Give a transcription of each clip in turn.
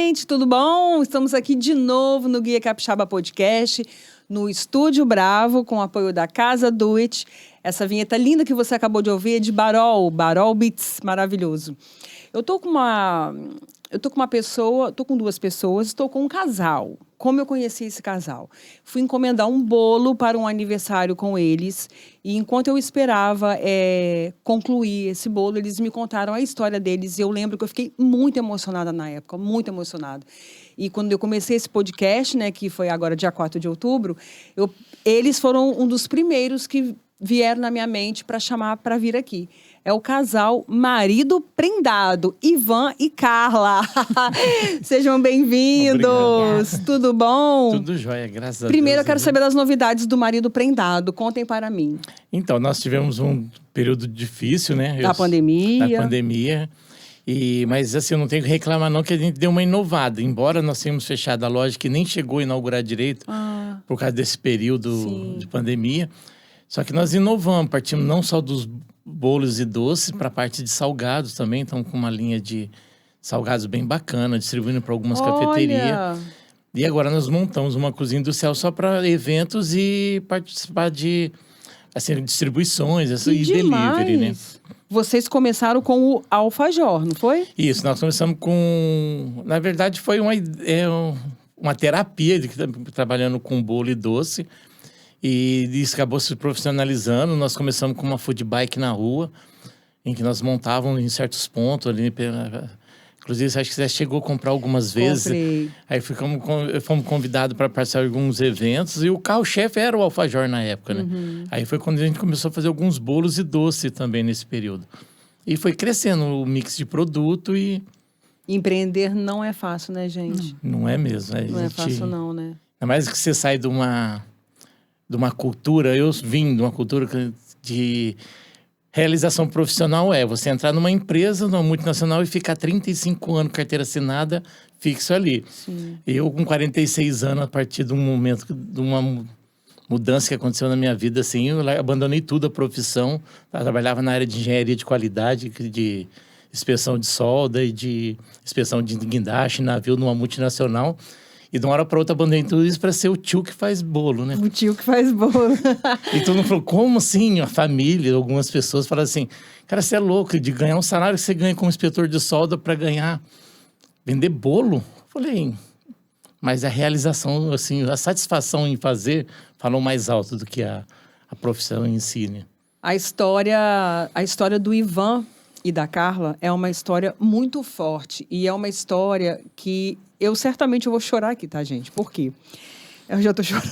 gente, tudo bom? Estamos aqui de novo no Guia Capixaba Podcast, no Estúdio Bravo, com o apoio da Casa Do It. Essa vinheta linda que você acabou de ouvir é de Barol Beats, maravilhoso. Eu tô com duas pessoas, estou com um casal. Como eu conheci esse casal? Fui encomendar um bolo para um aniversário com eles e enquanto eu esperava concluir esse bolo, eles me contaram a história deles e eu lembro que eu fiquei muito emocionada na época, muito emocionada. E quando eu comecei esse podcast, né, que foi agora dia 4 de outubro, eles foram um dos primeiros que vieram na minha mente para chamar para vir aqui. É o casal Marido Prendado, Ivan e Carla. Sejam bem-vindos. Obrigado. Tudo bom? Tudo jóia, graças a Deus. Primeiro eu quero saber das novidades do Marido Prendado. Contem para mim. Então, nós tivemos um período difícil, né? Da pandemia. Da pandemia. Mas assim, eu não tenho que reclamar não que a gente deu uma inovada. Embora nós tenhamos fechado a loja, que nem chegou a inaugurar direito por causa desse período de pandemia. Só que nós inovamos, partimos não só dos bolos e doces, para a parte de salgados também. Então, com uma linha de salgados bem bacana, distribuindo para algumas cafeterias. E agora nós montamos uma cozinha industrial só para eventos e participar de distribuições e delivery, né? Vocês começaram com o alfajor, não foi? Isso, nós começamos com... Na verdade, foi uma terapia trabalhando com bolo e doce. E isso acabou se profissionalizando. Nós começamos com uma food bike na rua, em que nós montávamos em certos pontos ali. Inclusive, acho que você chegou a comprar algumas vezes. Comprei. Aí fomos convidados para participar de alguns eventos. E o carro-chefe era o alfajor na época, né? Aí foi quando a gente começou a fazer alguns bolos e doce também nesse período. E foi crescendo o mix de produto e... Empreender não é fácil, né, gente? Não é mesmo. Não é fácil não, né? Ainda mais que você sai de uma cultura, eu vim de uma cultura de realização profissional, você entrar numa empresa, numa multinacional e ficar 35 anos carteira assinada, fixo ali. Sim. Eu com 46 anos, a partir de um momento, de uma mudança que aconteceu na minha vida, assim, eu abandonei tudo a profissão, eu trabalhava na área de engenharia de qualidade, de inspeção de solda e de inspeção de guindaste, navio numa multinacional. E de uma hora para outra abandonei tudo isso para ser o tio que faz bolo, né? O tio que faz bolo. E todo mundo falou, como assim? A família, algumas pessoas falaram assim, cara, você é louco de ganhar um salário que você ganha como inspetor de solda para vender bolo? Eu falei, mas a realização, assim, a satisfação em fazer falou mais alto do que a profissão em si, né? A história do Ivan e da Carla é uma história muito forte. E é uma história que eu certamente vou chorar aqui, tá, gente? Por quê? Eu já tô chorando.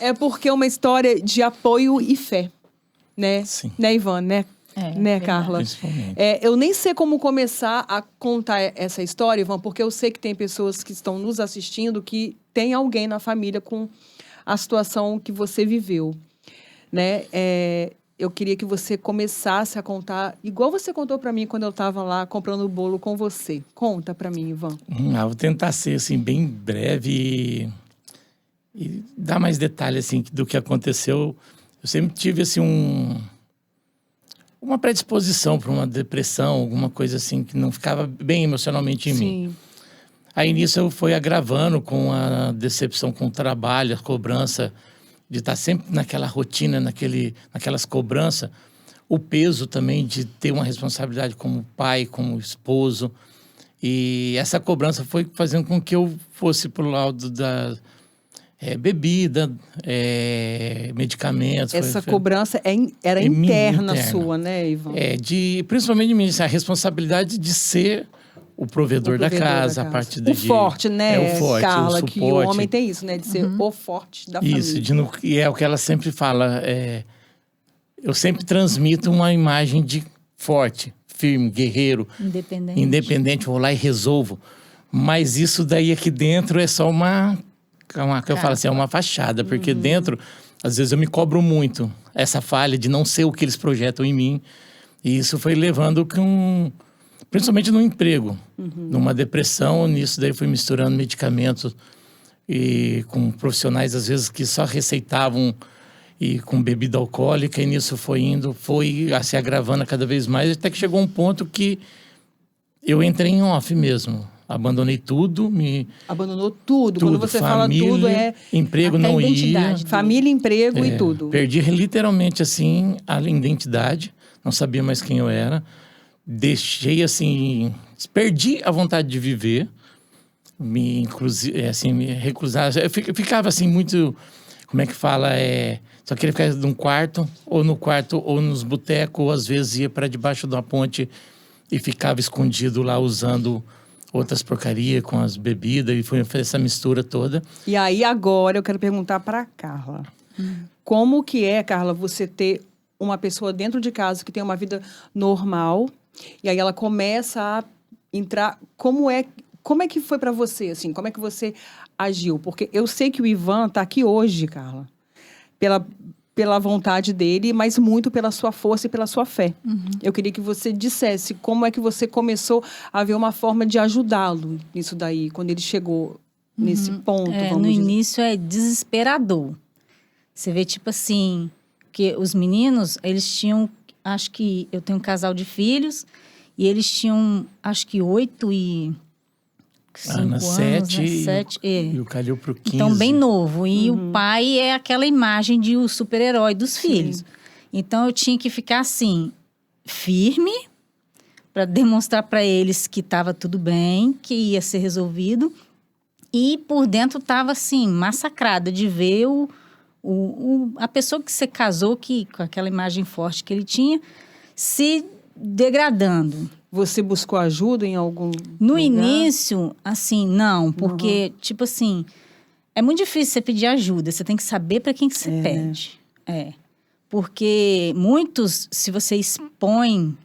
É porque é uma história de apoio e fé, né? Sim. Né, Ivan? Né, Carla? Principalmente. Eu nem sei como começar a contar essa história, Ivan, porque eu sei que tem pessoas que estão nos assistindo que tem alguém na família com a situação que você viveu, né? Eu queria que você começasse a contar, igual você contou para mim quando eu estava lá comprando o bolo com você. Conta para mim, Ivan. Vou tentar ser, assim, bem breve e dar mais detalhes, assim, do que aconteceu. Eu sempre tive, assim, uma predisposição para uma depressão, alguma coisa assim, que não ficava bem emocionalmente em mim. Aí, nisso, eu fui agravando com a decepção com o trabalho, a cobrança de estar sempre naquela rotina, naquelas cobranças, o peso também de ter uma responsabilidade como pai, como esposo. E essa cobrança foi fazendo com que eu fosse para o lado da bebida, medicamentos. Essa cobrança era interna sua, né, Ivan? Principalmente de mim, a responsabilidade de ser o provedor da casa, a parte o forte, né, o forte, Carla, o suporte. Que o homem tem isso, né, de ser o forte da família. Isso, e é o que ela sempre fala, eu sempre transmito uma imagem de forte, firme, guerreiro, independente, vou lá e resolvo. Mas isso daí aqui dentro é só eu falo assim, é uma fachada, porque dentro, às vezes eu me cobro muito essa falha de não ser o que eles projetam em mim, e isso foi levando principalmente no emprego, numa depressão. Nisso daí fui misturando medicamentos e com profissionais, às vezes, que só receitavam e com bebida alcoólica, e nisso foi se agravando cada vez mais, até que chegou um ponto que eu entrei em off mesmo. Abandonei tudo, Abandonou tudo. tudo. Quando você Família, fala tudo, é emprego até não a identidade. ia. família, emprego e tudo. Perdi literalmente, assim, a identidade. Não sabia mais quem eu era. Deixei, assim... Perdi a vontade de viver. Me recusava. Eu ficava, assim, muito... Como é que fala? Só queria ficar num quarto, ou nos botecos, ou às vezes ia para debaixo de uma ponte e ficava escondido lá usando outras porcarias com as bebidas. E foi essa mistura toda. E aí, agora, eu quero perguntar para Carla. Como que é, Carla, você ter uma pessoa dentro de casa que tem uma vida normal, e aí ela começa a entrar... Como é que foi para você, assim? Como é que você agiu? Porque eu sei que o Ivan está aqui hoje, Carla, pela vontade dele, mas muito pela sua força e pela sua fé. Eu queria que você dissesse como é que você começou a ver uma forma de ajudá-lo nisso daí, quando ele chegou nesse ponto, vamos No dizer. início é desesperador. Você vê, tipo assim, que os meninos, eles tinham, acho que eu tenho um casal de filhos, e eles tinham, acho que 8 e 5 Ana, anos, 7 né? 7, e o Calil pro 15. Então, bem novo. E o pai é aquela imagem de o super-herói dos filhos. Então, eu tinha que ficar assim, firme, para demonstrar para eles que estava tudo bem, que ia ser resolvido. E por dentro estava assim, massacrada de ver a pessoa que você casou, com aquela imagem forte que ele tinha, se degradando. Você buscou ajuda em algum No lugar? início, assim, não, porque, tipo assim, é muito difícil você pedir ajuda, você tem que saber para quem que você pede. Porque muitos, se você expõe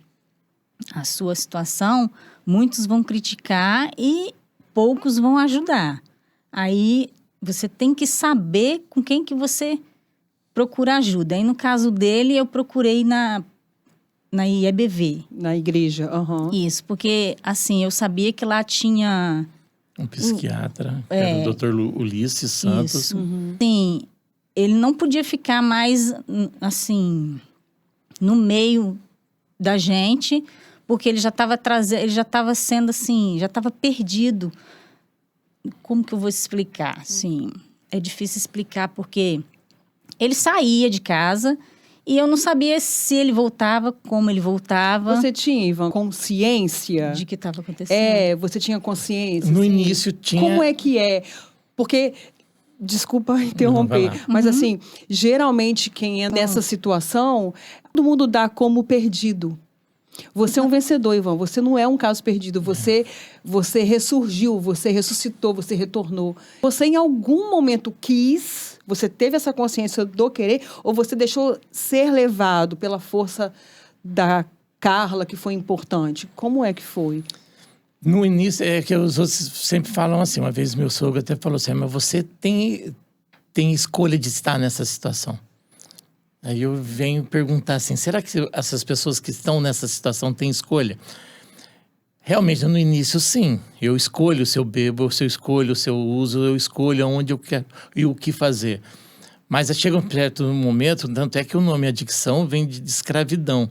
a sua situação, muitos vão criticar e poucos vão ajudar. Aí, você tem que saber com quem que você procura ajuda. Aí, no caso dele, eu procurei na IEBV. Na igreja, Isso, porque, assim, eu sabia que lá tinha... Um psiquiatra, que era o Dr. Ulisses Santos. Isso. Sim, ele não podia ficar mais, assim, no meio da gente, porque ele já estava sendo, assim, já estava perdido. Como que eu vou explicar? Assim, é difícil explicar, porque ele saía de casa... E eu não sabia se ele voltava, como ele voltava. Você tinha, Ivan, consciência? De que estava acontecendo? Você tinha consciência? No assim? início tinha... Como é que é? Porque, desculpa interromper, mas assim, geralmente quem é nessa situação, todo mundo dá como perdido. Você é um vencedor, Ivan. Você não é um caso perdido. Você ressurgiu, você ressuscitou, você retornou. Você, em algum momento, você teve essa consciência do querer, ou você deixou ser levado pela força da Carla, que foi importante? Como é que foi? No início, é que os outros sempre falam assim. Uma vez meu sogro até falou assim, mas você tem escolha de estar nessa situação. Aí eu venho perguntar assim, será que essas pessoas que estão nessa situação têm escolha? Realmente, no início, sim. Eu escolho se eu bebo, se eu escolho se eu uso, eu escolho aonde eu quero e o que fazer. Mas chega um certo momento, tanto é que o nome adicção vem de escravidão.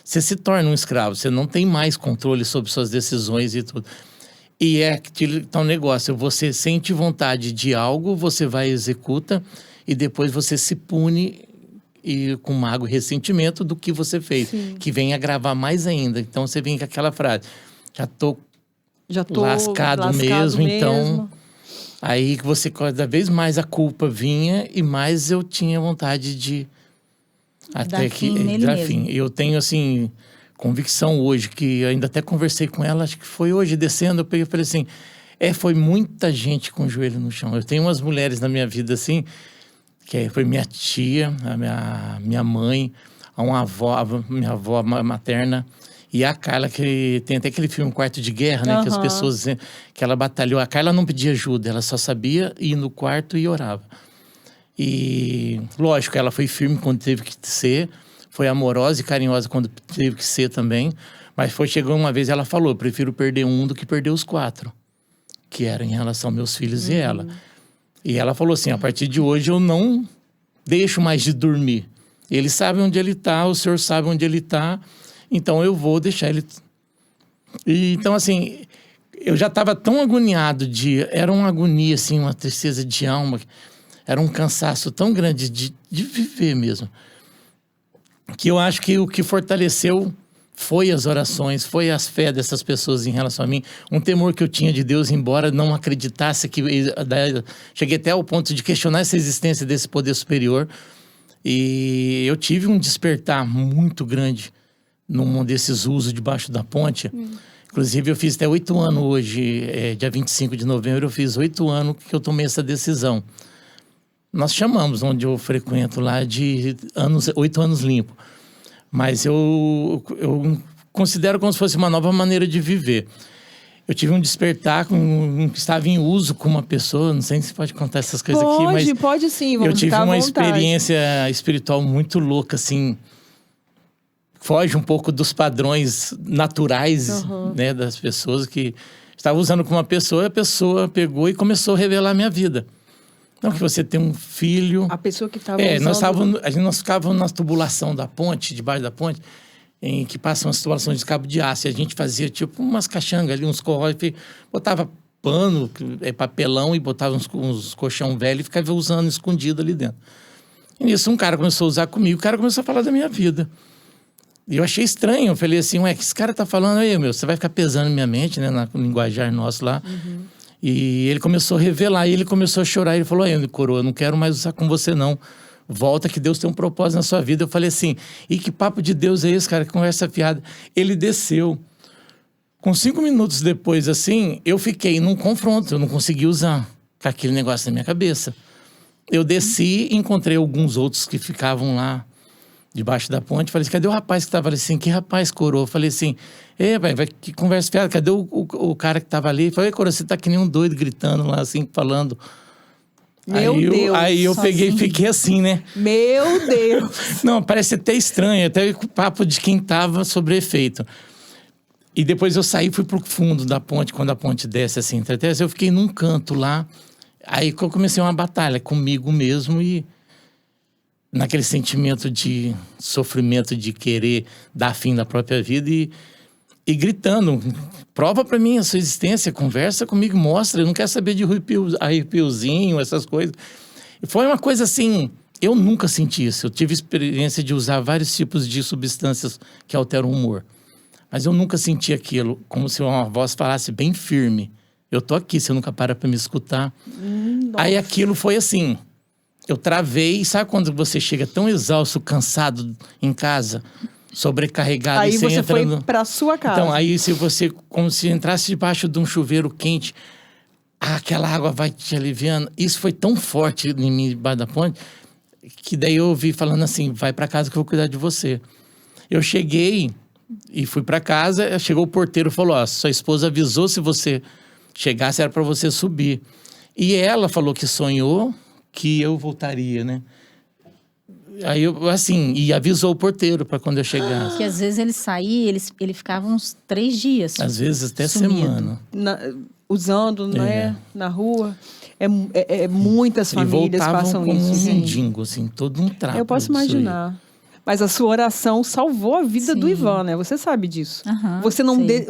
Você se torna um escravo, você não tem mais controle sobre suas decisões e tudo. E é aquele tal negócio, você sente vontade de algo, você vai e executa, e depois você se pune e com mágoa e ressentimento do que você fez, que vem agravar mais ainda. Então você vem com aquela frase, já tô lascado mesmo, então aí que você cada vez mais a culpa vinha e mais eu tinha vontade de até que dar fim. Eu tenho assim convicção hoje, que ainda até conversei com ela, acho que foi hoje descendo, eu peguei e falei assim, foi muita gente com o joelho no chão. Eu tenho umas mulheres na minha vida assim, que foi minha tia, a minha mãe, minha avó materna, e a Carla, que tem até aquele filme Quarto de Guerra, né? Que as pessoas... Que ela batalhou. A Carla não pedia ajuda, ela só sabia ir no quarto e orava. E, lógico, ela foi firme quando teve que ser, foi amorosa e carinhosa quando teve que ser também, mas chegou uma vez, ela falou, prefiro perder um do que perder os 4, que era em relação aos meus filhos e ela. E ela falou assim, a partir de hoje eu não deixo mais de dormir. Ele sabe onde ele está, o senhor sabe onde ele está, então eu vou deixar ele... E, então, assim, eu já estava tão agoniado era uma agonia, assim, uma tristeza de alma, era um cansaço tão grande de viver mesmo, que eu acho que o que fortaleceu foi as orações, foi as fé dessas pessoas em relação a mim, um temor que eu tinha de Deus, embora não acreditasse cheguei até ao ponto de questionar essa existência desse poder superior, e eu tive um despertar muito grande num desses usos debaixo da ponte. Inclusive, eu fiz até 8 anos hoje, dia 25 de novembro, eu fiz 8 anos que eu tomei essa decisão. Nós chamamos, onde eu frequento lá, de 8 anos limpo. Mas eu considero como se fosse uma nova maneira de viver. Eu tive um despertar que estava em uso com uma pessoa, não sei se pode contar essas coisas aqui, mas... Pode sim, vamos eu tive ficar à uma vontade. experiência espiritual muito louca, assim... Foge um pouco dos padrões naturais, né, das pessoas que estavam usando com uma pessoa, e a pessoa pegou e começou a revelar a minha vida. Não, que você tem um filho... A pessoa que estava usando... Nós ficávamos na tubulação da ponte, debaixo da ponte, em que passam as tubulações de cabo de aço. E a gente fazia tipo umas caixangas ali, uns corróis, botava pano, papelão e botava uns colchão velho e ficava usando escondido ali dentro. E nisso um cara começou a usar comigo, o cara começou a falar da minha vida. E eu achei estranho, eu falei assim, ué, que esse cara tá falando aí, você vai ficar pesando na minha mente, né, na linguajar nosso lá. E ele começou a revelar, e ele começou a chorar, ele falou, coroa, eu não quero mais usar com você não, volta que Deus tem um propósito na sua vida. Eu falei assim, e que papo de Deus é esse, cara, que conversa fiada. Ele desceu. Com 5 minutos depois, assim, eu fiquei num confronto, eu não consegui usar com aquele negócio na minha cabeça. Eu desci, encontrei alguns outros que ficavam lá, debaixo da ponte, falei assim, cadê o rapaz que estava ali? Assim, que rapaz, coroa? Eu falei assim, vai, que conversa fiada, cadê o cara que estava ali? Eu falei, coroa, você tá que nem um doido gritando lá, assim, falando. Aí eu peguei e fiquei assim, né? Meu Deus! Não, parece até estranho, até o papo de quem tava sobre efeito. E depois eu saí e fui pro fundo da ponte, quando a ponte desce assim, eu fiquei num canto lá, aí eu comecei uma batalha comigo mesmo e naquele sentimento de sofrimento, de querer dar fim da própria vida e gritando, prova pra mim a sua existência, conversa comigo, mostra, eu não quero saber de arrepiozinho, essas coisas. E foi uma coisa assim, eu nunca senti isso, eu tive experiência de usar vários tipos de substâncias que alteram o humor, mas eu nunca senti aquilo, como se uma voz falasse bem firme, eu tô aqui, você nunca para pra me escutar. Aí aquilo foi assim, eu travei, sabe quando você chega tão exausto, cansado em casa, sobrecarregado, aí e você foi para sua casa. Então, aí se você, como se entrasse debaixo de um chuveiro quente, aquela água vai te aliviando. Isso foi tão forte em mim, debaixo da ponte, que daí eu ouvi falando assim, vai para casa que eu vou cuidar de você. Eu cheguei e fui para casa, chegou o porteiro e falou, sua esposa avisou, se você chegasse era para você subir. E ela falou que sonhou que eu voltaria, né? Aí eu, assim, e avisou o porteiro para quando eu chegasse. Que às vezes ele saía, ele ficava uns 3 dias. Às vezes até sumido. Semana. Usando, né? Na rua. Muitas famílias passam como isso. Um mendigo, assim, todo um trapo. Eu posso imaginar. Mas a sua oração salvou a vida do Ivan, né? Você sabe disso.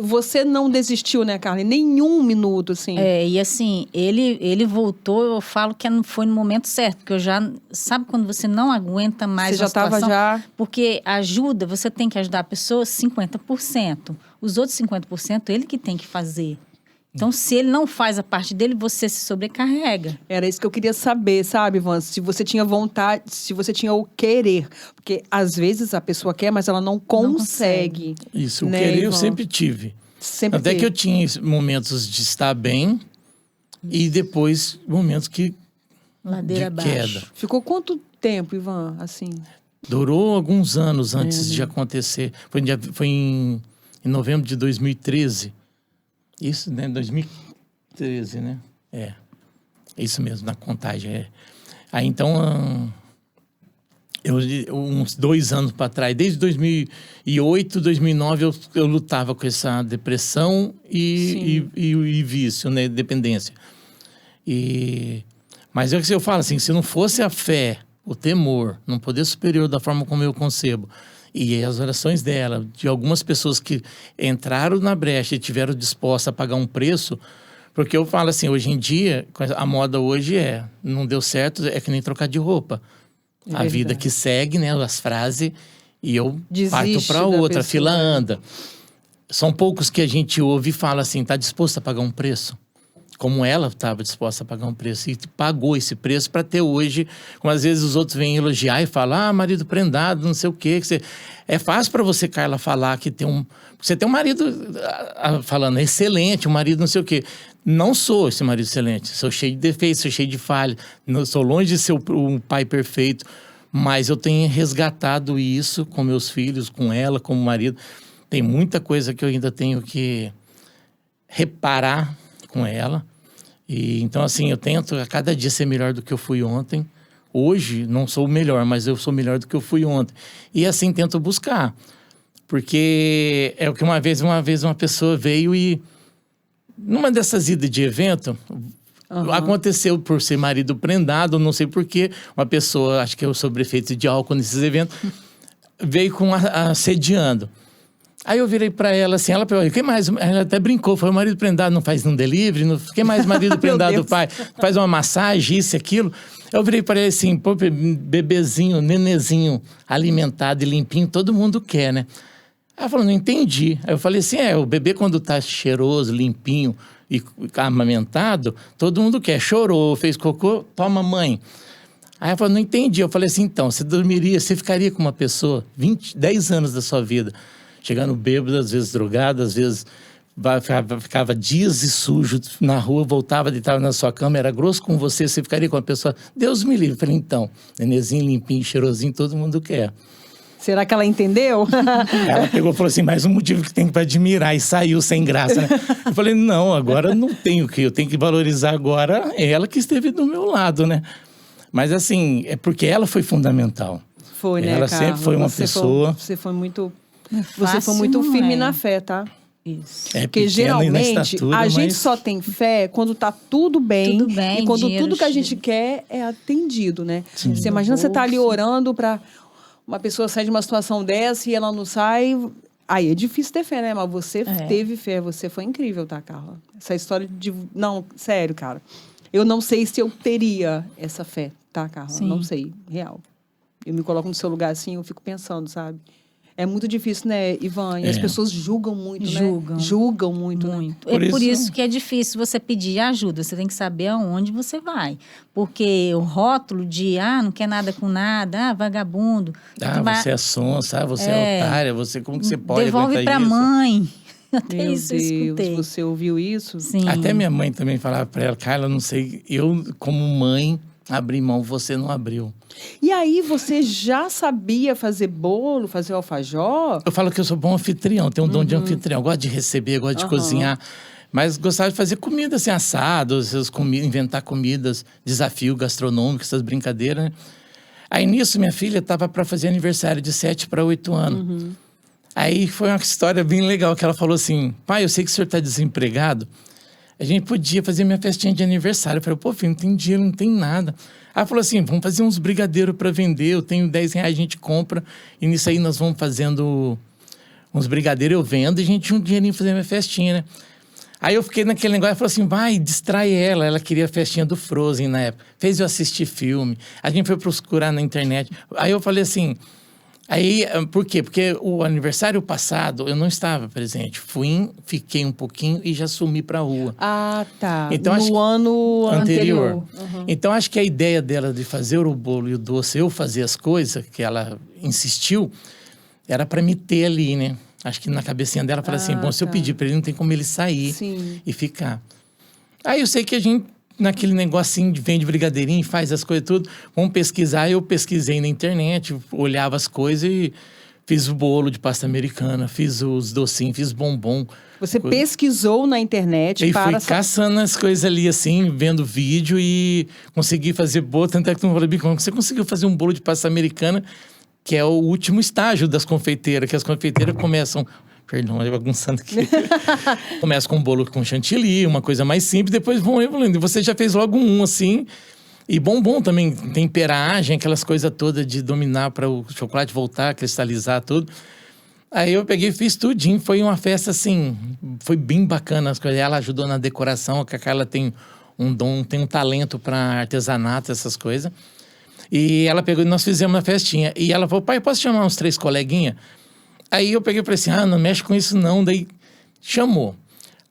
Você não desistiu, né, Carla? Em nenhum minuto, assim. E assim, ele voltou, eu falo que foi no momento certo. Porque eu já... Sabe quando você não aguenta mais você já estava já... Porque ajuda, você tem que ajudar a pessoa 50%. Os outros 50%, ele que tem que fazer. Então, se ele não faz a parte dele, você se sobrecarrega. Era isso que eu queria saber, sabe, Ivan? Se você tinha vontade, se você tinha o querer. Porque, às vezes, a pessoa quer, mas ela não consegue. Isso, o né, querer Ivan? eu sempre tive. Até que eu tinha momentos de estar bem e depois momentos que... Ladeira abaixo. Queda. Ficou quanto tempo, Ivan, assim? Durou alguns anos antes de acontecer. Foi em novembro de 2013. Isso, né? 2013, né? Isso mesmo, na contagem. Aí, então, uns 2 anos para trás, desde 2008, 2009, eu lutava com essa depressão e vício, né? Dependência. Mas é o que eu falo, assim, se não fosse a fé, o temor, num poder superior da forma como eu concebo, E as orações dela, de algumas pessoas que entraram na brecha e tiveram dispostas a pagar um preço, porque eu falo assim, hoje em dia, a moda hoje não deu certo, é que nem trocar de roupa. A vida que segue, né, as frases, e eu parto para outra, a fila anda. São poucos que a gente ouve e fala assim, tá disposto a pagar um preço? Como ela estava disposta a pagar um preço e pagou esse preço para ter hoje, como às vezes os outros vêm elogiar e falar, marido prendado, não sei o quê. É fácil para você, Carla, falar que você tem um marido, falando, excelente, um marido não sei o quê. Não sou esse marido excelente, sou cheio de defeitos, sou cheio de falhas, sou longe de ser um pai perfeito, mas eu tenho resgatado isso com meus filhos, com ela, como marido. Tem muita coisa que eu ainda tenho que reparar com ela. E então, assim, eu tento a cada dia ser melhor do que eu fui ontem. Hoje não sou o melhor, mas eu sou melhor do que eu fui ontem. E assim tento buscar. Porque é o que uma vez uma pessoa veio e numa dessas idas de evento, aconteceu por ser marido prendado, não sei porquê, uma pessoa, acho que eu sob efeito de álcool nesses eventos, veio assediando. Aí eu virei pra ela assim, ela perguntou, quem mais? Ela até brincou, foi o marido prendado, não faz um delivery? Quem mais marido prendado faz uma massagem, isso e aquilo? Eu virei pra ela assim, pô, bebezinho, nenezinho, alimentado e limpinho, todo mundo quer, né? Ela falou, não entendi. Aí eu falei assim, o bebê quando tá cheiroso, limpinho e amamentado, todo mundo quer. Chorou, fez cocô, toma mãe. Aí ela falou, não entendi. Eu falei assim, então, você ficaria com uma pessoa 10 anos da sua vida, chegando bêbado, às vezes drogado, às vezes ficava dias e sujo na rua, voltava, deitava na sua cama, era grosso com você ficaria com uma pessoa... Deus me livre. Eu falei, então, nenezinho, limpinho, cheirosinho, todo mundo quer. Será que ela entendeu? Ela pegou e falou assim, mais um motivo que tem para admirar, e saiu sem graça, né? Eu falei, não, agora não tenho que, eu tenho que valorizar agora ela que esteve do meu lado, né? Mas assim, é porque ela foi fundamental. Foi, né, ela Carla? sempre foi uma pessoa... Você foi muito firme na fé, tá? Isso. Porque geralmente estatura, a gente só tem fé quando tá tudo bem e quando tudo que a gente quer é atendido, né? Sim. Você imagina você tá ali orando para uma pessoa sair de uma situação dessa e ela não sai, aí é difícil ter fé, né? Mas você teve fé, você foi incrível, tá, Carla? Essa história de... Não, sério, cara. Eu não sei se eu teria essa fé, tá, Carla? Sim. Não sei, real. Eu me coloco no seu lugar assim, eu fico pensando, sabe? É muito difícil, né, Ivan? E as pessoas julgam muito, né? Julgam muito. Né? Por isso que é difícil você pedir ajuda. Você tem que saber aonde você vai. Porque o rótulo de, não quer nada com nada, vagabundo. Você é sonsa, você é otária, como que você pode devolve pra isso? Mãe. Até Meu isso eu escutei. Deus, você ouviu isso? Sim. Até minha mãe também falava pra ela, Carla, não sei, eu como mãe abri mão, você não abriu. E aí, você já sabia fazer bolo, fazer alfajor? Eu falo que eu sou bom anfitrião, tenho um dom de anfitrião. Gosto de receber, gosto de cozinhar. Mas gostava de fazer comida, assim, assados, inventar comidas, desafio gastronômico, essas brincadeiras, né? Aí, nisso, minha filha estava para fazer aniversário de 7 para 8 anos. Aí, foi uma história bem legal, que ela falou assim, pai, eu sei que o senhor está desempregado, a gente podia fazer minha festinha de aniversário. Eu falei, pô, filho, não tem dinheiro, não tem nada. Ela falou assim, vamos fazer uns brigadeiros para vender, eu tenho R$10, a gente compra, e nisso aí nós vamos fazendo uns brigadeiros, eu vendo, e a gente tinha um dinheirinho pra fazer minha festinha, né? Aí eu fiquei naquele negócio, ela falou assim, vai, distrai ela queria a festinha do Frozen na época, fez eu assistir filme, a gente foi procurar na internet, aí eu falei assim... Aí, por quê? Porque o aniversário passado eu não estava presente. Fiquei um pouquinho e já sumi para a rua. Ah, tá. Então, no ano anterior. Então, acho que a ideia dela de fazer o bolo e o doce, eu fazer as coisas, que ela insistiu, era para me ter ali, né? Acho que na cabecinha dela, fala assim, bom, se eu pedir para ele, não tem como ele sair e ficar. Aí eu sei que a gente... naquele negocinho de vende brigadeirinho, faz as coisas tudo, vamos pesquisar. Eu pesquisei na internet, olhava as coisas e fiz o bolo de pasta americana, fiz os docinhos, fiz bombom. Você pesquisou na internet e fui caçando as coisas ali, assim, vendo vídeo e consegui fazer bolo. Tanto é que tu falou, como você conseguiu fazer um bolo de pasta americana, que é o último estágio das confeiteiras, que as confeiteiras começam... Perdão, eu bagunçando aqui. Começa com um bolo com chantilly, uma coisa mais simples, depois vão evoluindo. Você já fez logo um, assim, E bombom também, temperagem, aquelas coisas todas de dominar para o chocolate voltar, cristalizar tudo. Aí eu peguei e fiz tudinho. Foi uma festa, assim, foi bem bacana as coisas. Ela ajudou na decoração, a Cacá, ela tem um dom, tem um talento para artesanato, essas coisas. E ela pegou e nós fizemos uma festinha. E ela falou, pai, posso chamar uns 3 coleguinhas? Aí eu peguei e falei assim, não mexe com isso não. Daí chamou.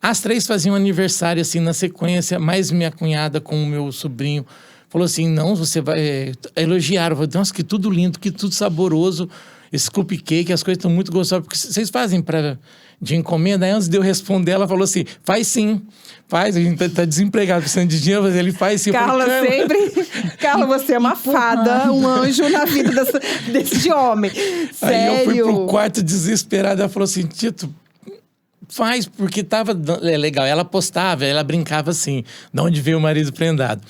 As 3 faziam aniversário, assim, na sequência, mais minha cunhada com o meu sobrinho. Falou assim, não, você vai... Elogiaram. Falei, nossa, que tudo lindo, que tudo saboroso. Esse cupcake, as coisas estão muito gostosas. Porque vocês fazem de encomenda? Aí antes de eu responder, ela falou assim, faz sim. Faz, a gente tá desempregado, precisando de dinheiro, mas ele faz sim. Carla sempre... Carla, você é uma fada, um anjo na vida desse homem. Sério? Aí eu fui pro quarto desesperado, ela falou assim, Tito... Faz, porque tava legal. Ela postava, ela brincava assim, de onde veio o marido prendado.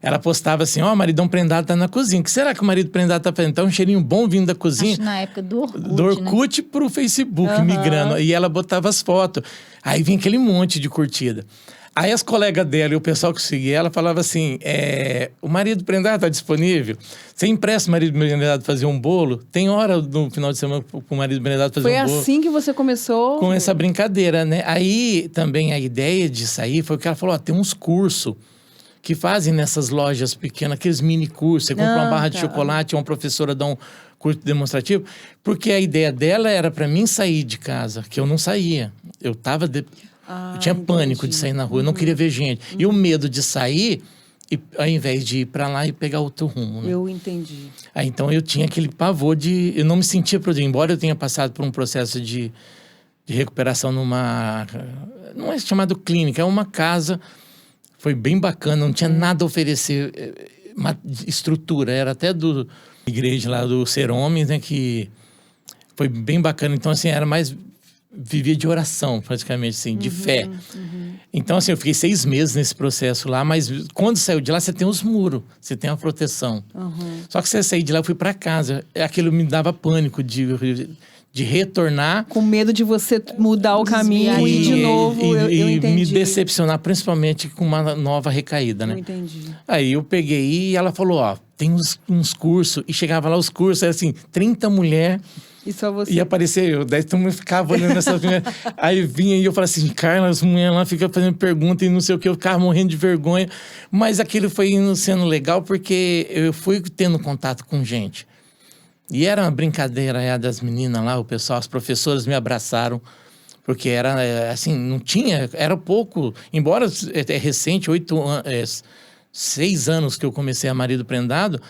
Ela postava assim, o maridão prendado tá na cozinha. O que será que o marido prendado tá fazendo? Então, um cheirinho bom vindo da cozinha. Acho na época do Orkut, do Orkut, né? Pro Facebook, migrando. E ela botava as fotos. Aí vinha aquele monte de curtida. Aí as colegas dela e o pessoal que seguia ela falava assim, o marido prendado tá disponível? Você empresta o marido prendado fazer um bolo? Tem hora no final de semana pro marido prendado fazer um bolo? Foi assim que você começou? Com essa brincadeira, né? Aí também a ideia de sair foi que ela falou, tem uns cursos que fazem nessas lojas pequenas, aqueles mini cursos. Você compra uma barra de chocolate, uma professora dá um curso demonstrativo. Porque a ideia dela era para mim sair de casa, que eu não saía. Eu tava... eu tinha pânico de sair na rua, eu não queria ver gente. E o medo de sair, ao invés de ir para lá e pegar outro rumo. Né? Eu entendi. Aí, então eu tinha aquele pavor de... Eu não me sentia produzindo. Embora eu tenha passado por um processo de recuperação numa... Não é chamado clínica, é uma casa... Foi bem bacana, não tinha nada a oferecer, uma estrutura. Era até da igreja lá do Ser Homens, né? Que foi bem bacana. Então, assim, era mais... Vivia de oração, praticamente, assim, de fé. Então, assim, eu fiquei 6 meses nesse processo lá, mas quando saiu de lá, você tem os muros, você tem a proteção. Só que você sair de lá, eu fui para casa. Aquilo me dava pânico de retornar. Com medo de você mudar o caminho e de novo, eu entendi. Me decepcionar, principalmente com uma nova recaída, né? Eu entendi. Aí eu peguei e ela falou, tem uns cursos. E chegava lá os cursos, era assim, 30 mulheres. E só você. E aparecia eu. Daí todo mundo ficava olhando essas mulheres. Aí vinha e eu falava assim, Carla, as mulheres lá ficam fazendo pergunta e não sei o que. Eu ficava morrendo de vergonha. Mas aquilo foi sendo legal porque eu fui tendo contato com gente. E era uma brincadeira das meninas lá, o pessoal, as professoras me abraçaram. Porque era assim, não tinha, era pouco. Embora é recente, 6 anos que eu comecei a Marido Prendado,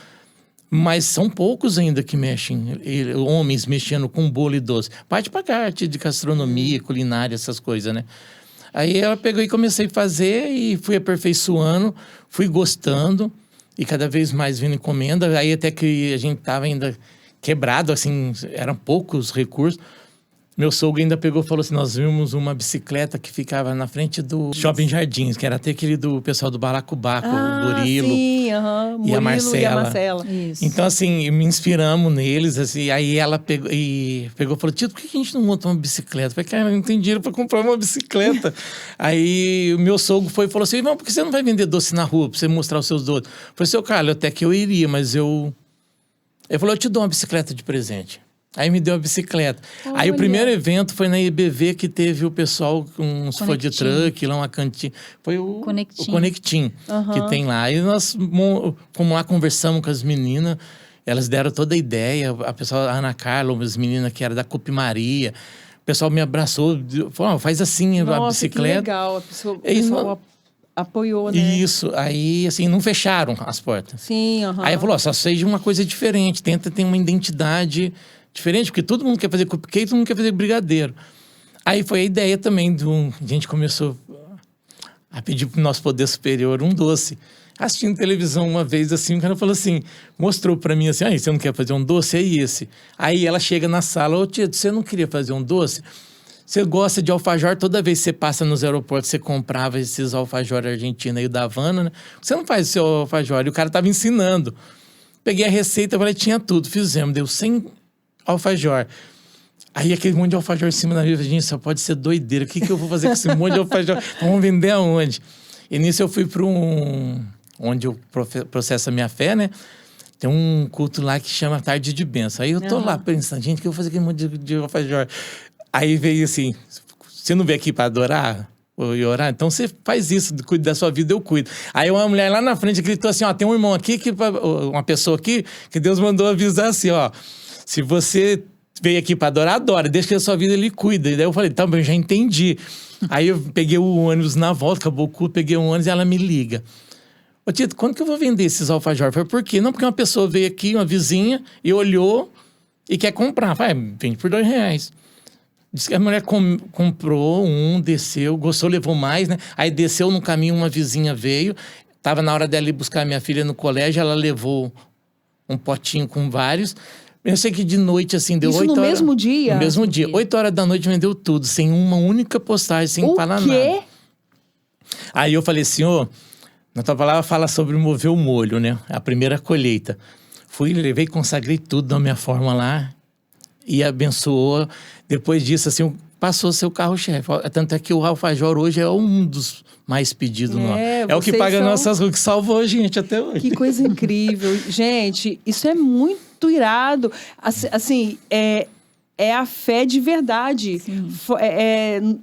mas são poucos ainda que mexem, homens mexendo com bolo e doce. Parte para arte de gastronomia, culinária, essas coisas, né? Aí ela pegou e comecei a fazer e fui aperfeiçoando, fui gostando e cada vez mais vindo encomenda. Aí até que a gente estava ainda quebrado, assim, eram poucos recursos. Meu sogro ainda pegou e falou assim, nós vimos uma bicicleta que ficava na frente do Shopping Jardins, que era até aquele do pessoal do Balacobaco, o Murilo, sim, e a Marcela. Isso. Então, assim, me inspiramos neles, assim, aí ela pegou e falou, Tito, por que a gente não monta uma bicicleta? Eu falei, cara, não tem dinheiro para comprar uma bicicleta. Aí o meu sogro foi e falou assim, não, por que você não vai vender doce na rua, para você mostrar os seus doces? Eu falei, seu Carlos, até que eu iria, mas Ele falou, eu te dou uma bicicleta de presente. Aí me deu a bicicleta. Olha. Aí o primeiro evento foi na IBV que teve o pessoal com uns food truck, lá uma cantina. Foi o Conectim que tem lá. Aí nós fomos lá, conversamos com as meninas, elas deram toda a ideia. A pessoa, a Ana Carla, as meninas que era da Cupi Maria, o pessoal me abraçou, falou, faz assim a bicicleta. Que legal, a pessoa apoiou, né? Isso, aí assim, não fecharam as portas. Sim, Aí falou, só seja uma coisa diferente, tenta ter uma identidade diferente, porque todo mundo quer fazer cupcake, todo mundo quer fazer brigadeiro. Aí foi a ideia também a gente começou a pedir pro nosso poder superior um doce. Assistindo televisão uma vez, assim, o cara falou assim, mostrou pra mim assim, você não quer fazer um doce? É esse. Aí ela chega na sala, ô Tito, você não queria fazer um doce? Você gosta de alfajor, toda vez que você passa nos aeroportos, você comprava esses alfajor argentinos aí da Havana, né? Você não faz o seu alfajor, e o cara tava ensinando. Peguei a receita, falei, tinha tudo, fizemos, deu 100 alfajor. Aí aquele monte de alfajor em cima da minha, gente, só pode ser doideira. O que eu vou fazer com esse monte de alfajor? Vamos vender aonde? E nisso eu fui para onde eu processo a minha fé, né? Tem um culto lá que chama Tarde de Bênção. Aí eu tô lá pensando, gente, que eu vou fazer aquele monte de alfajor. Aí veio assim, você não veio aqui para adorar e orar? Então você faz isso, cuida da sua vida, eu cuido. Aí uma mulher lá na frente gritou assim, ó, tem um irmão aqui, uma pessoa aqui, que Deus mandou avisar assim, ó, se você veio aqui para adorar, adora, deixa que a sua vida ele cuida. E daí eu falei, tá, eu já entendi. Aí eu peguei o ônibus na volta, acabou o culto, peguei o ônibus e ela me liga. Ô Tito, quando que eu vou vender esses alfajor? Eu falei, por quê? Não, porque uma pessoa veio aqui, uma vizinha, e olhou e quer comprar. Vai, vende por R$2. Diz que a mulher comprou desceu, gostou, levou mais, né? Aí desceu no caminho, uma vizinha veio, tava na hora dela ir buscar minha filha no colégio, ela levou um potinho com vários. Eu sei que de noite, assim, deu 8 horas. Isso no mesmo dia? No mesmo dia. 8 horas da noite vendeu tudo, sem uma única postagem, sem falar nada. O quê? Aí eu falei, senhor, na tua palavra fala sobre mover o molho, né? A primeira colheita. Fui, levei, consagrei tudo da minha forma lá e abençoou. Depois disso, assim, passou a ser o carro-chefe. Tanto é que o alfajor hoje é um dos mais pedidos nossos. É o que paga nossas ruas, que salvou a gente até hoje. Que coisa incrível. Gente, isso é muito irado. Assim, é a fé de verdade.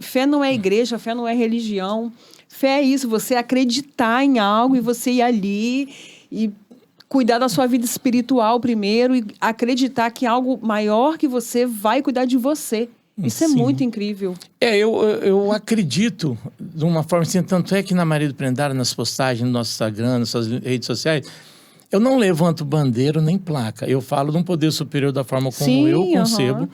Fé não é igreja, fé não é religião. Fé é isso, você acreditar em algo e você ir ali e cuidar da sua vida espiritual primeiro e acreditar que algo maior que você vai cuidar de você. Isso é muito incrível. Eu acredito de uma forma assim, tanto é que na Maria do Prendário, nas postagens, no nosso Instagram, nas suas redes sociais, eu não levanto bandeira nem placa. Eu falo de um poder superior da forma como eu concebo.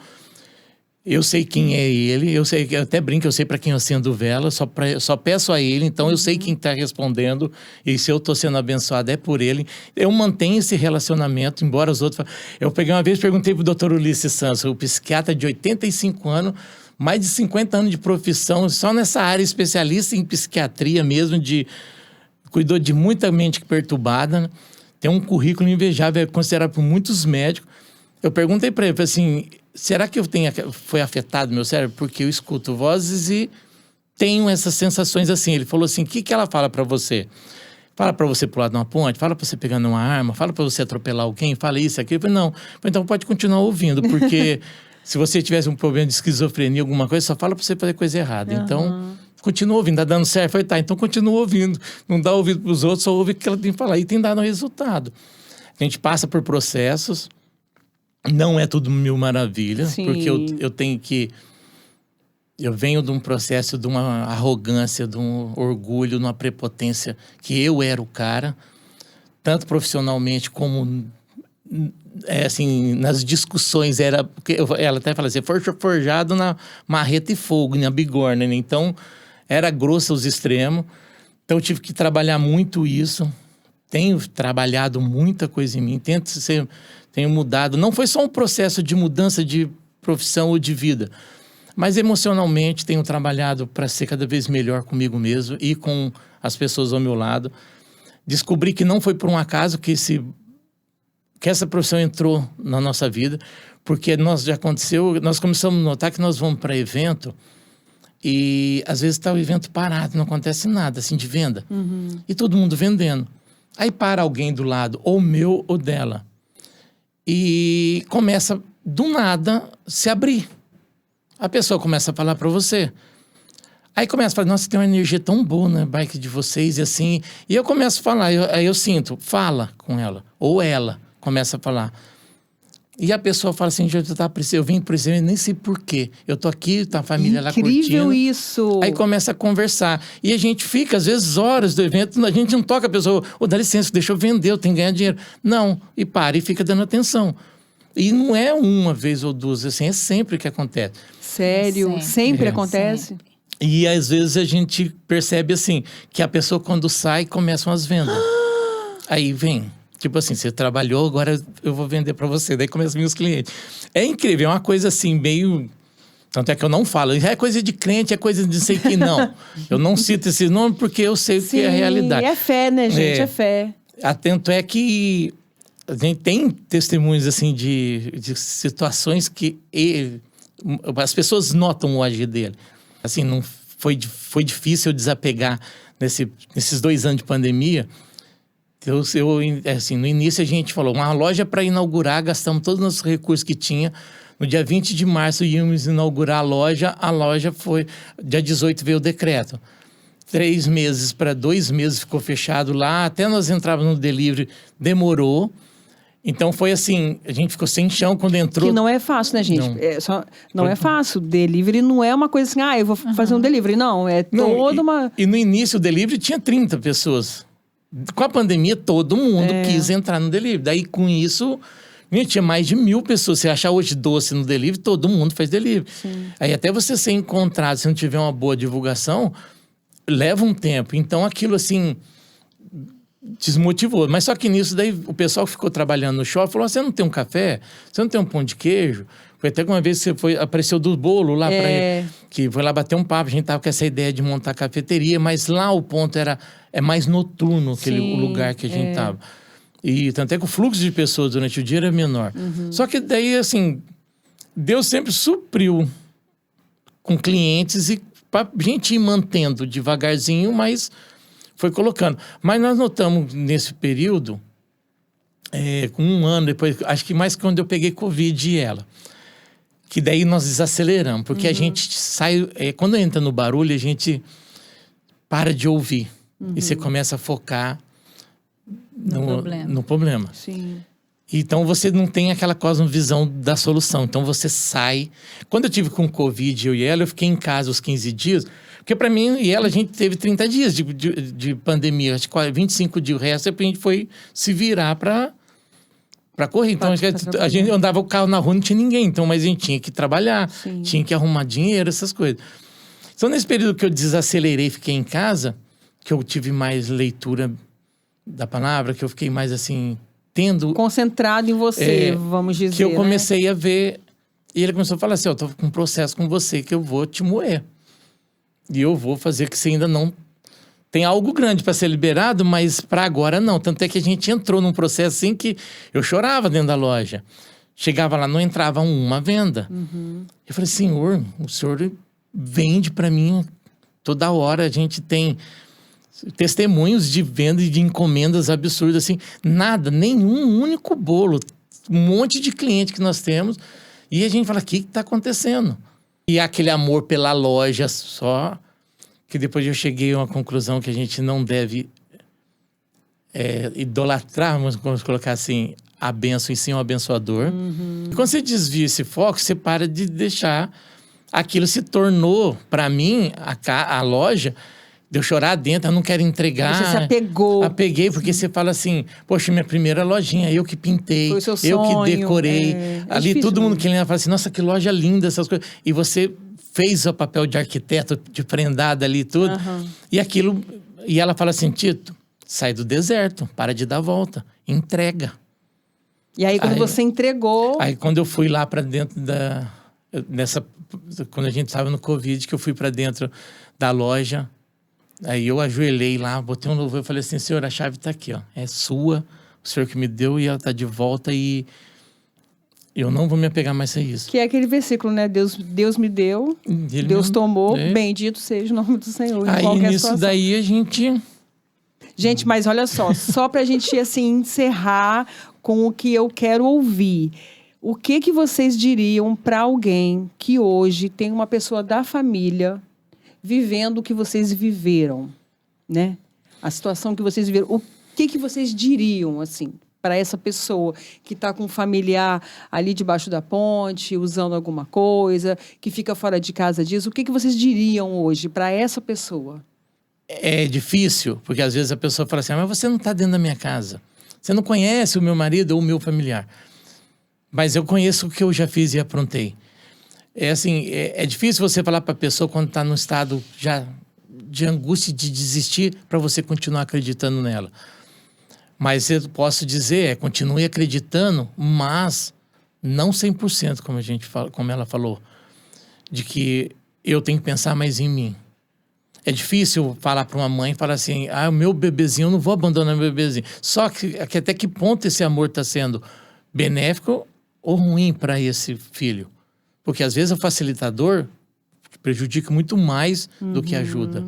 Eu sei quem é ele, eu até brinco, eu sei para quem eu acendo vela, só peço a ele, então eu sei quem está respondendo, e se eu estou sendo abençoado é por ele. Eu mantenho esse relacionamento, embora os outros... Eu peguei uma vez, perguntei pro Dr. Ulisses Santos, o psiquiatra de 85 anos, mais de 50 anos de profissão, só nessa área, especialista em psiquiatria mesmo, cuidou de muita mente perturbada, né? Tem um currículo invejável, é considerado por muitos médicos. Eu perguntei para ele, assim, será que foi afetado meu cérebro? Porque eu escuto vozes e tenho essas sensações assim. Ele falou assim, o que ela fala para você? Fala para você pular de uma ponte? Fala para você pegar numa arma? Fala para você atropelar alguém? Fala isso, aquilo? Eu falei, não. Então pode continuar ouvindo, porque se você tivesse um problema de esquizofrenia, alguma coisa, só fala para você fazer coisa errada. Então, continua ouvindo, tá dando certo? Eu falei, tá, então continua ouvindo. Não dá ouvido para os outros, só ouve o que ela tem que falar. E tem dado resultado. A gente passa por processos. Não é tudo mil maravilhas, porque eu tenho que... Eu venho de um processo de uma arrogância, de um orgulho, de uma prepotência, que eu era o cara, tanto profissionalmente como... assim, nas discussões, ela até fala assim, foi forjado na marreta e fogo, na bigorna, né? Então, era grosso aos extremos. Então, eu tive que trabalhar muito isso. Tenho trabalhado muita coisa em mim, tenho mudado. Não foi só um processo de mudança de profissão ou de vida, mas emocionalmente tenho trabalhado para ser cada vez melhor comigo mesmo e com as pessoas ao meu lado. Descobri que não foi por um acaso que essa profissão entrou na nossa vida, porque nós começamos a notar que nós vamos para evento e às vezes está o evento parado, não acontece nada assim de venda. E todo mundo vendendo. Aí para alguém do lado, ou meu ou dela. E começa, do nada, se abrir. A pessoa começa a falar para você. Aí começa a falar, nossa, tem uma energia tão boa na bike de vocês, e assim. E eu começo a falar, aí eu sinto, fala com ela. Ou ela começa a falar. E a pessoa fala assim, eu vim por isso, eu nem sei porquê. Eu tô aqui, tá a família lá curtindo. Incrível isso! Aí começa a conversar. E a gente fica, às vezes, horas do evento, a gente não toca a pessoa, dá licença, deixa eu vender, eu tenho que ganhar dinheiro. Não, e para, e fica dando atenção. E não é uma vez ou duas, assim, é sempre que acontece. Sério? Sempre acontece? Sempre. E às vezes a gente percebe, assim, que a pessoa quando sai, começam as vendas. Aí vem... Tipo assim, você trabalhou, agora eu vou vender para você. Daí começam meus clientes. É incrível, é uma coisa assim, meio... Tanto é que eu não falo. É coisa de crente, é coisa de não sei que não. Eu não cito esse nome porque eu sei o que é a realidade. É fé, né, gente? É fé. Tanto é que a gente tem testemunhos, assim, de situações que as pessoas notam o agir dele. Assim, não foi difícil eu desapegar nesses 2 anos de pandemia. Assim, no início a gente falou, uma loja para inaugurar, gastamos todos os nossos recursos que tinha. No dia 20 de março íamos inaugurar a loja foi... Dia 18 veio o decreto. 3 meses para 2 meses ficou fechado lá, até nós entrávamos no delivery, demorou. Então foi assim, a gente ficou sem chão quando entrou. Que não é fácil, né, gente? Não é fácil. Delivery não é uma coisa assim, eu vou fazer um delivery. Não, toda uma... E no início o delivery tinha 30 pessoas. Com a pandemia, todo mundo quis entrar no delivery. Daí com isso, tinha mais de 1.000 pessoas. Você achar hoje doce no delivery, todo mundo faz delivery. Sim. Aí até você ser encontrado, se não tiver uma boa divulgação, leva um tempo. Então aquilo assim... desmotivou. Mas só que nisso, daí o pessoal que ficou trabalhando no shopping falou, você não tem um café? Você não tem um pão de queijo? Foi até que uma vez apareceu do bolo lá, que foi lá bater um papo, a gente tava com essa ideia de montar cafeteria, mas lá o ponto é mais noturno, o lugar que a gente tava. E tanto é que o fluxo de pessoas durante o dia era menor. Só que daí, assim, Deus sempre supriu com clientes e pra gente ir mantendo devagarzinho, mas... foi colocando. Mas nós notamos nesse período, com 1 ano depois, acho que mais quando eu peguei Covid e ela, que daí nós desaceleramos, porque a gente sai... quando entra no barulho, a gente para de ouvir. E você começa a focar no problema. Sim. Então você não tem aquela cosmovisão da solução. Então você sai... Quando eu tive com Covid, eu e ela, eu fiquei em casa os 15 dias... Porque para mim e ela, a gente teve 30 dias de pandemia. Acho que 25 dias. O resto, a gente foi se virar para correr. Então, a gente andava o carro na rua, não tinha ninguém. Então, mas a gente tinha que trabalhar, tinha que arrumar dinheiro, essas coisas. Então, nesse período que eu desacelerei, fiquei em casa, que eu tive mais leitura da palavra, que eu fiquei mais assim, concentrado em você, vamos dizer, que eu comecei a ver... E ele começou a falar assim, eu tô com um processo com você que eu vou te moer. E eu vou fazer que você ainda não... Tem algo grande para ser liberado, mas para agora não. Tanto é que a gente entrou num processo assim que eu chorava dentro da loja. Chegava lá, não entrava uma venda. Eu falei, Senhor, o Senhor vende para mim toda hora. A gente tem testemunhos de venda e de encomendas absurdas, assim. Nada, nenhum único bolo. Um monte de cliente que nós temos. E a gente fala, o que está acontecendo? E aquele amor pela loja só, que depois eu cheguei a uma conclusão que a gente não deve idolatrar, vamos colocar assim, a bênção e sim o abençoador. E quando você desvia esse foco, você para de deixar... Aquilo se tornou, para mim, a loja, de eu chorar dentro, eu não quero entregar. Você se apegou. Apeguei, porque você fala assim, poxa, minha primeira lojinha, eu que pintei, foi o seu eu sonho, que decorei. Ali difícil, todo mundo que lembra fala assim, nossa, que loja linda, essas coisas. E você fez o papel de arquiteto, de prendada ali e tudo. E aquilo, e ela fala assim, Tito, sai do deserto, para de dar volta, entrega. E aí quando você entregou... Aí quando eu fui lá para dentro quando a gente estava no Covid, que eu fui para dentro da loja... Aí eu ajoelhei lá, botei um louvor e falei assim, Senhor, a chave está aqui, ó. É sua, o Senhor que me deu e ela está de volta e eu não vou me apegar mais a isso. Que é aquele versículo, né? Deus me deu, Deus tomou, bendito seja o nome do Senhor. Aí nisso daí a gente... Gente, mas olha só pra gente assim encerrar com o que eu quero ouvir. O que vocês diriam para alguém que hoje tem uma pessoa da família... vivendo o que vocês viveram, né? A situação que vocês viveram. O que vocês diriam, assim, para essa pessoa que está com um familiar ali debaixo da ponte, usando alguma coisa, que fica fora de casa disso? O que vocês diriam hoje para essa pessoa? É difícil, porque às vezes a pessoa fala assim, mas você não está dentro da minha casa. Você não conhece o meu marido ou o meu familiar. Mas eu conheço o que eu já fiz e aprontei. É assim, é difícil você falar para a pessoa quando está num estado já de angústia, de desistir, para você continuar acreditando nela. Mas eu posso dizer, continue acreditando, mas não 100%, como ela falou, de que eu tenho que pensar mais em mim. É difícil falar para uma mãe, falar assim, o meu bebezinho, eu não vou abandonar meu bebezinho. Só que até que ponto esse amor está sendo benéfico ou ruim para esse filho? Porque às vezes o facilitador prejudica muito mais do que ajuda.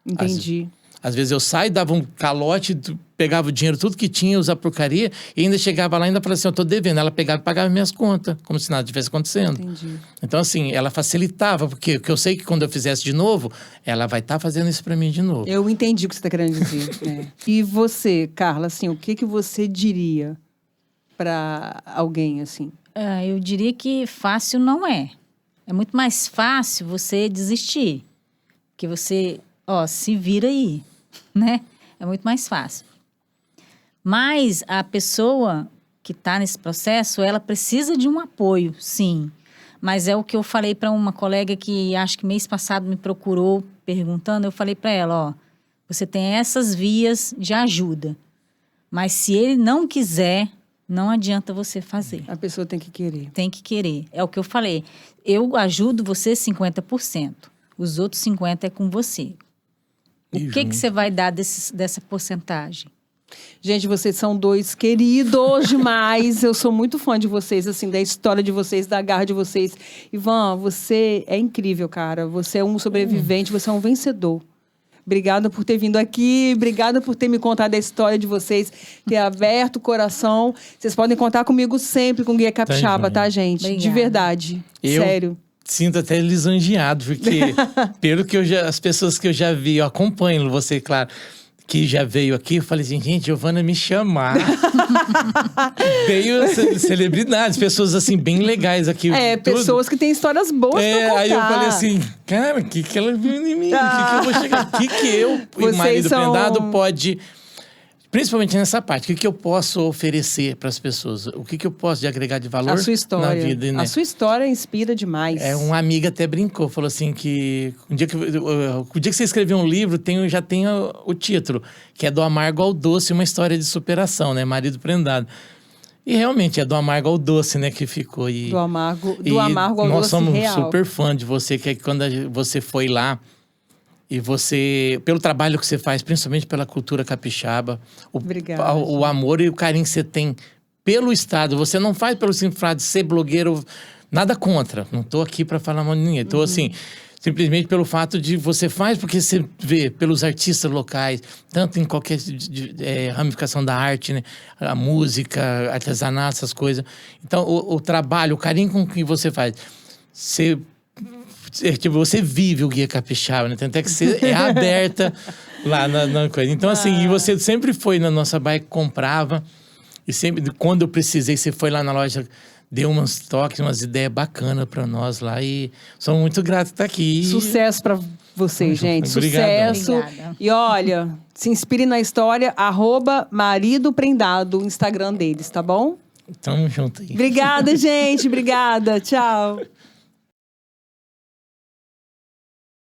Entendi. Às vezes eu saio, dava um calote, pegava o dinheiro, tudo que tinha, usava porcaria, e ainda chegava lá e ainda falava assim, eu tô devendo. Ela pegava e pagava minhas contas, como se nada tivesse acontecendo. Entendi. Então, assim, ela facilitava, porque eu sei que quando eu fizesse de novo, ela vai estar fazendo isso pra mim de novo. Eu entendi o que você está querendo dizer. E você, Carla, assim, o que você diria para alguém, assim? Eu diria que fácil não é. É muito mais fácil você desistir. Porque você, se vira aí, né? É muito mais fácil. Mas a pessoa que está nesse processo, ela precisa de um apoio, sim. Mas é o que eu falei para uma colega que acho que mês passado me procurou perguntando, eu falei para ela, você tem essas vias de ajuda. Mas se ele não quiser, não adianta você fazer. A pessoa tem que querer. Tem que querer. É o que eu falei. Eu ajudo você 50%. Os outros 50% é com você. O que você vai dar dessa porcentagem? Gente, vocês são dois queridos demais. Eu sou muito fã de vocês, assim, da história de vocês, da garra de vocês. Ivan, você é incrível, cara. Você é um sobrevivente, você é um vencedor. Obrigada por ter vindo aqui, obrigada por ter me contado a história de vocês, ter aberto o coração. Vocês podem contar comigo sempre com o Guia Capixaba, tá, gente? Obrigada. De verdade. Sério. Sinto até lisonjeado, porque pelo que as pessoas que eu já vi, eu acompanho você, claro, que já veio aqui, eu falei assim, gente, Giovana me chamar. Veio celebridades, pessoas assim, bem legais aqui. Pessoas que têm histórias boas pra contar. Aí eu falei assim, cara, que ela viu em mim? Que eu vou chegar? Que eu, o marido prendado, pode... Principalmente nessa parte, o que eu posso oferecer para as pessoas? O que eu posso de agregar de valor a sua história. na vida? Né? A sua história inspira demais. Uma amiga até brincou, falou assim que... O dia que você escreveu um livro, já tem o título, que é Do Amargo ao Doce, uma história de superação, né? Marido prendado. E realmente é do amargo ao doce, né, que ficou. Do amargo ao doce real. Nós somos super fã de você, que é quando você foi lá, e você, pelo trabalho que você faz, principalmente pela cultura capixaba, o amor e o carinho que você tem pelo Estado. Você não faz pelo simples fato de ser blogueiro, nada contra. Não estou aqui para falar mal de ninguém. Estou assim, simplesmente pelo fato de você faz, porque você vê pelos artistas locais, tanto em qualquer ramificação da arte, né? A música, artesanato, essas coisas. Então, o trabalho, o carinho com que você faz, você vive o Guia Capixaba, né? Tanto é que você é aberta lá na coisa. Então, assim, e você sempre foi na nossa bike, comprava. E sempre, quando eu precisei, você foi lá na loja, deu uns toques, umas ideias bacanas para nós lá. E sou muito grato por estar aqui. Sucesso para vocês, gente. Sucesso. Obrigada. E olha, se inspire na história, @maridoprendado, o Instagram deles, tá bom? Tamo junto aí. Obrigada, gente. Obrigada. Tchau.